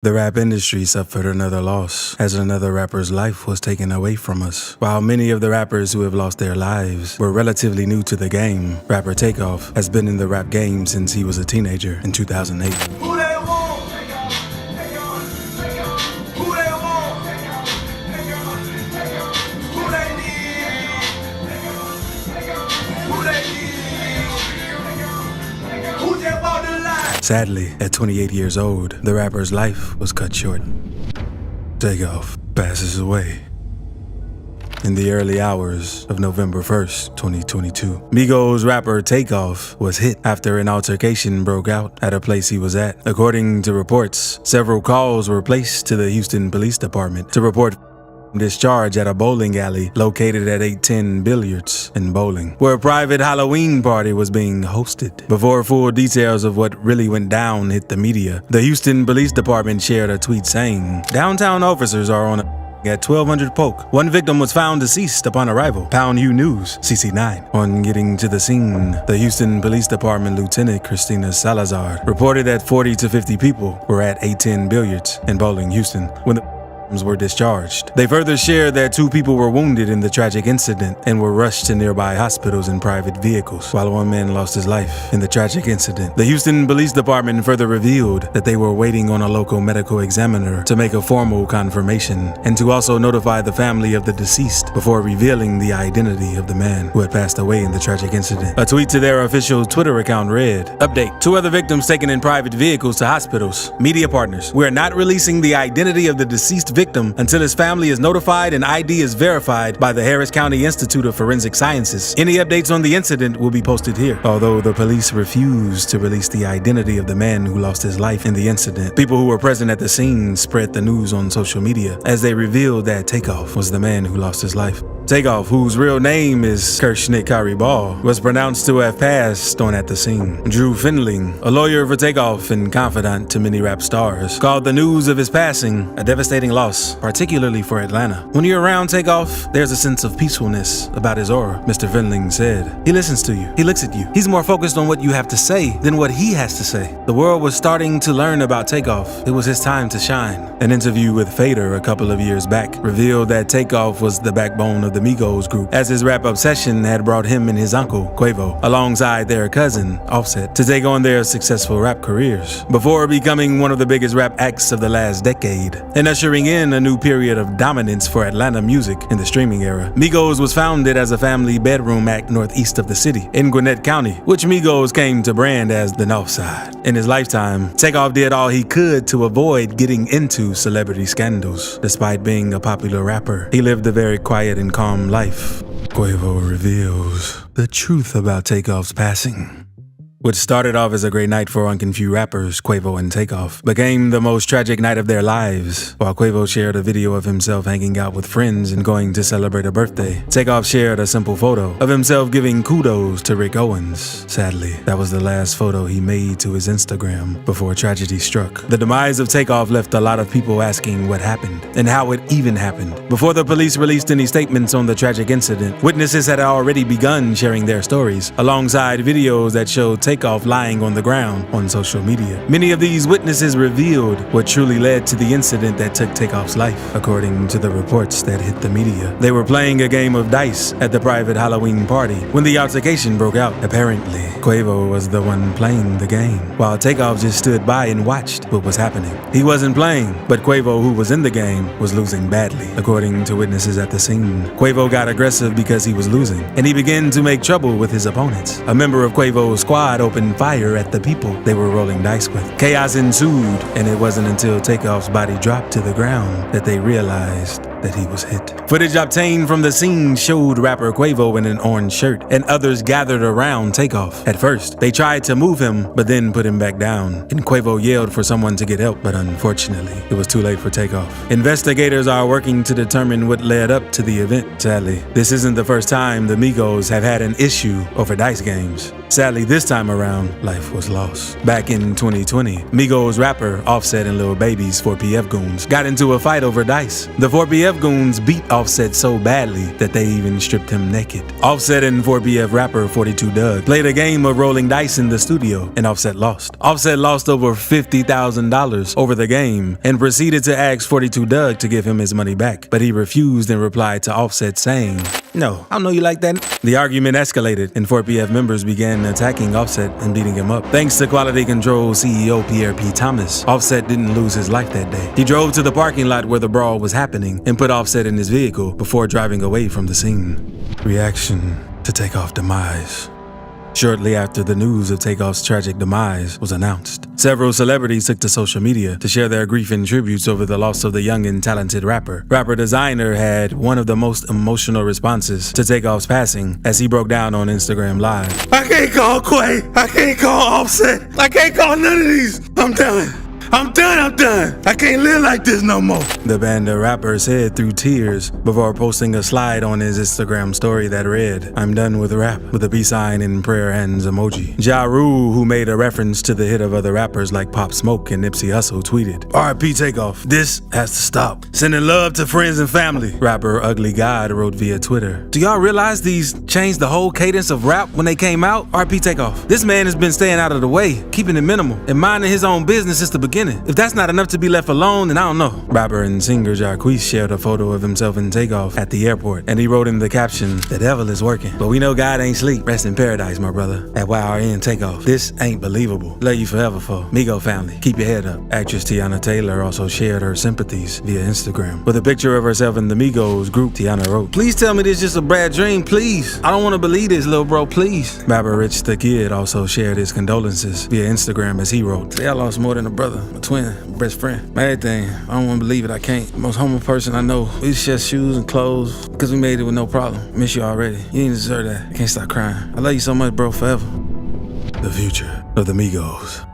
The rap industry suffered another loss, as another rapper's life was taken away from us. While many of the rappers who have lost their lives were relatively new to the game, rapper Takeoff has been in the rap game since he was a teenager in 2008. Who they want? Who they want? Who they need? Who they need? Who just bought the line? Sadly, at 28 years old, the rapper's life was cut short. Takeoff passes away in the early hours of November 1st, 2022. Migos rapper Takeoff was hit after an altercation broke out at a place he was at. According to reports, several calls were placed to the Houston Police Department to report discharge at a bowling alley located at 810 Billiards in Bowling, where a private Halloween party was being hosted. Before full details of what really went down hit the media, the Houston Police Department shared a tweet saying, "Downtown officers are on at 1200 Polk. One victim was found deceased upon arrival. Pound U News, CC9. On getting to the scene, the Houston Police Department Lieutenant Christina Salazar reported that 40 to 50 people were at 810 Billiards in Bowling, Houston, when the were discharged. They further shared that 2 people were wounded in the tragic incident and were rushed to nearby hospitals in private vehicles, while 1 man lost his life in the tragic incident. The Houston Police Department further revealed that they were waiting on a local medical examiner to make a formal confirmation and to also notify the family of the deceased before revealing the identity of the man who had passed away in the tragic incident. A tweet to their official Twitter account read, "Update, 2 other victims taken in private vehicles to hospitals. Media partners, we are not releasing the identity of the deceased victim until his family is notified and ID is verified by the Harris County Institute of Forensic Sciences. Any updates on the incident will be posted here." Although the police refused to release the identity of the man who lost his life in the incident, people who were present at the scene spread the news on social media as they revealed that Takeoff was the man who lost his life. Takeoff, whose real name is Kirshnik Ball, was pronounced to have passed on at the scene. Drew Findling, a lawyer for Takeoff and confidant to many rap stars, called the news of his passing a devastating loss, particularly for Atlanta. "When you're around Takeoff, there's a sense of peacefulness about his aura," Mr. Findling said. "He listens to you. He looks at you. He's more focused on what you have to say than what he has to say." The world was starting to learn about Takeoff. It was his time to shine. An interview with Fader a couple of years back revealed that Takeoff was the backbone of the Migos group, as his rap obsession had brought him and his uncle, Quavo, alongside their cousin, Offset, to take on their successful rap careers, before becoming one of the biggest rap acts of the last decade, and ushering in a new period of dominance for Atlanta music in the streaming era. Migos was founded as a family bedroom act northeast of the city, in Gwinnett County, which Migos came to brand as the North Side. In his lifetime, Takeoff did all he could to avoid getting into celebrity scandals. Despite being a popular rapper, he lived a very quiet and calm life. Quavo reveals the truth about Takeoff's passing. What started off as a great night for unconfused rappers, Quavo and Takeoff, became the most tragic night of their lives. While Quavo shared a video of himself hanging out with friends and going to celebrate a birthday, Takeoff shared a simple photo of himself giving kudos to Rick Owens. Sadly, that was the last photo he made to his Instagram before tragedy struck. The demise of Takeoff left a lot of people asking what happened and how it even happened. Before the police released any statements on the tragic incident, witnesses had already begun sharing their stories, alongside videos that showed Takeoff lying on the ground on social media. Many of these witnesses revealed what truly led to the incident that took Takeoff's life. According to the reports that hit the media, they were playing a game of dice at the private Halloween party when the altercation broke out. Apparently, Quavo was the one playing the game, while Takeoff just stood by and watched what was happening. He wasn't playing, but Quavo, who was in the game, was losing badly. According to witnesses at the scene, Quavo got aggressive because he was losing, and he began to make trouble with his opponents. A member of Quavo's squad opened fire at the people they were rolling dice with. Chaos ensued, and it wasn't until Takeoff's body dropped to the ground that they realized that he was hit. Footage obtained from the scene showed rapper Quavo in an orange shirt, and others gathered around Takeoff. At first, they tried to move him, but then put him back down, and Quavo yelled for someone to get help, but unfortunately, it was too late for Takeoff. Investigators are working to determine what led up to the event. Sadly, this isn't the first time the Migos have had an issue over dice games. Sadly, this time around, life was lost. Back in 2020, Migos rapper Offset and Lil Baby's 4PF goons got into a fight over dice. The 4PF goons beat Offset so badly that they even stripped him naked. Offset and 4PF rapper 42 Dugg played a game of rolling dice in the studio, and Offset lost. Offset lost over $50,000 over the game and proceeded to ask 42 Dugg to give him his money back, but he refused and replied to Offset saying, "No, I don't know you like that." The argument escalated and 4PF members began attacking Offset and beating him up. Thanks to Quality Control CEO Pierre P. Thomas, Offset didn't lose his life that day. He drove to the parking lot where the brawl was happening and put Offset in his vehicle before driving away from the scene. Reaction to Takeoff demise. Shortly after the news of Takeoff's tragic demise was announced, several celebrities took to social media to share their grief and tributes over the loss of the young and talented rapper. Rapper Designer had one of the most emotional responses to Takeoff's passing as he broke down on Instagram Live. "I can't call Quay, I can't call Offset, I can't call none of these. I'm done. I'm done. I can't live like this no more." The band of rappers said through tears before posting a slide on his Instagram story that read, "I'm done with rap," with a peace sign and prayer hands emoji. Ja Rule, who made a reference to the hit of other rappers like Pop Smoke and Nipsey Hussle, tweeted, "R.I.P. Takeoff. This has to stop. Sending love to friends and family." Rapper Ugly God wrote via Twitter, "Do y'all realize these changed the whole cadence of rap when they came out? R.I.P. Takeoff. This man has been staying out of the way, keeping it minimal, and minding his own business since the beginning. If that's not enough to be left alone, then I don't know." Rapper and singer Jacquees shared a photo of himself and Takeoff at the airport, and he wrote in the caption, "The devil is working, but we know God ain't sleep. Rest in paradise, my brother. At YRN Takeoff. This ain't believable. Love you forever, for Migo family. Keep your head up." Actress Tiana Taylor also shared her sympathies via Instagram. With a picture of herself in the Migos group, Tiana wrote, "Please tell me this is just a bad dream, please. I don't want to believe this, little bro, please." Rapper Rich the Kid also shared his condolences via Instagram as he wrote, "Say I lost more than a brother, a twin, best friend. My everything. I don't want to believe it. I can't. Most homeless person I know. We share shoes and clothes because we made it with no problem. Miss you already. You didn't deserve that. I can't stop crying. I love you so much, bro, forever." The future of the Migos.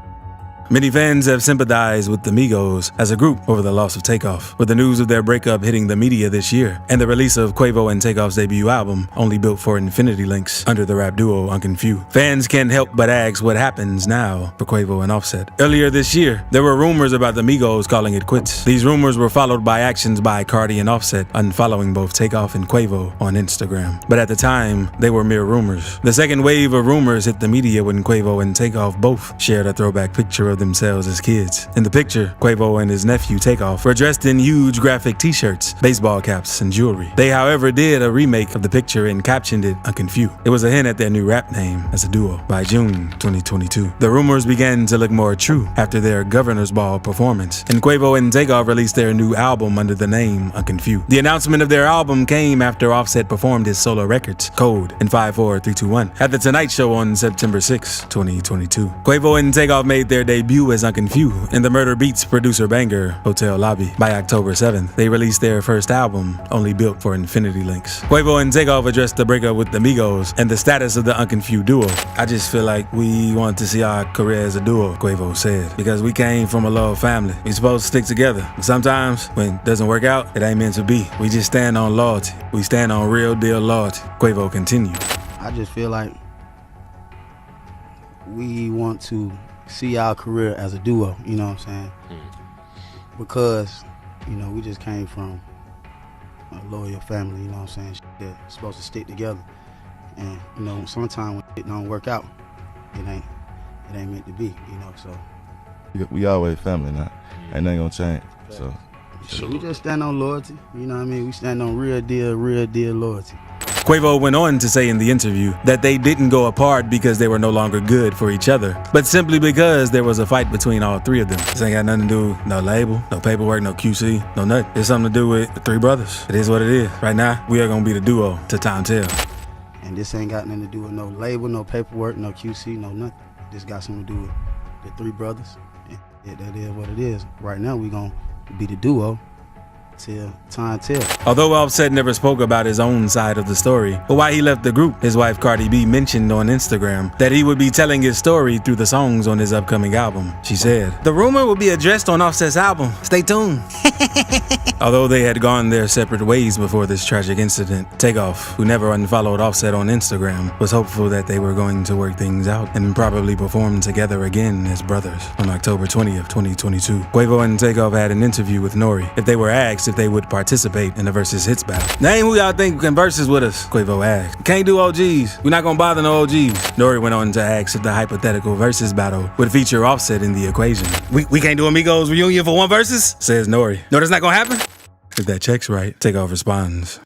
Many fans have sympathized with the Migos as a group over the loss of Takeoff, with the news of their breakup hitting the media this year, and the release of Quavo and Takeoff's debut album, Only Built for Infinity Links, under the rap duo Unconfused. Fans can't help but ask what happens now for Quavo and Offset. Earlier this year, there were rumors about the Migos calling it quits. These rumors were followed by actions by Cardi and Offset unfollowing both Takeoff and Quavo on Instagram. But at the time, they were mere rumors. The second wave of rumors hit the media when Quavo and Takeoff both shared a throwback picture of themselves as kids. In the picture, Quavo and his nephew Takeoff were dressed in huge graphic t-shirts, baseball caps, and jewelry. They, however, did a remake of the picture and captioned it Unconfused. It was a hint at their new rap name as a duo. By June 2022, the rumors began to look more true after their Governor's Ball performance, and Quavo and Takeoff released their new album under the name Unconfused. The announcement of their album came after Offset performed his solo records, Code and 54321, at The Tonight Show on September 6, 2022. Quavo and Takeoff made their debut as Unconfused in the Murder Beats producer banger Hotel Lobby. By October 7th, they released their first album, Only Built for Infinity Links. Quavo and Takeoff addressed the breakup with the Migos and the status of the Unconfused duo. "I just feel like we want to see our career as a duo," Quavo said, "because we came from a love family. We supposed to stick together. But sometimes, when it doesn't work out, it ain't meant to be. We just stand on loyalty. We stand on real deal loyalty." Quavo continued, "I just feel like we want to see our career as a duo, you know what I'm saying? Because, you know, we just came from a loyal family, you know what I'm saying? That's supposed to stick together. And, you know, sometimes when it don't work out, it ain't meant to be, you know, so. We always family now. Ain't nothing gonna change, so. We just stand on loyalty, you know what I mean? We stand on real deal loyalty. Quavo went on to say in the interview that they didn't go apart because they were no longer good for each other, but simply because there was a fight between all three of them. This ain't got nothing to do with no label, no paperwork, no QC, no nothing. It's something to do with the three brothers. It is what it is. Right now, we are gonna be the duo to time tell. And this ain't got nothing to do with no label, no paperwork, no QC, no nothing. This got something to do with the three brothers. And that is what it is. Right now, we gonna be the duo till time tell. Although Offset never spoke about his own side of the story, but while he left the group, his wife Cardi B mentioned on Instagram that he would be telling his story through the songs on his upcoming album. She said, "The rumor will be addressed on Offset's album. Stay tuned." Although they had gone their separate ways before this tragic incident, Takeoff, who never unfollowed Offset on Instagram, was hopeful that they were going to work things out and probably perform together again as brothers on October 20th, 2022. Quavo and Takeoff had an interview with Nori. If they were asked if they would participate in the Versus Hits battle. Name who y'all think can versus with us, Quavo asked. Can't do OGs. We're not gonna bother no OGs. Nori went on to ask if the hypothetical versus battle would feature Offset in the equation. We can't do a Migos reunion for one versus? Says Nori. No, that's not gonna happen? If that check's right, Takeoff responds.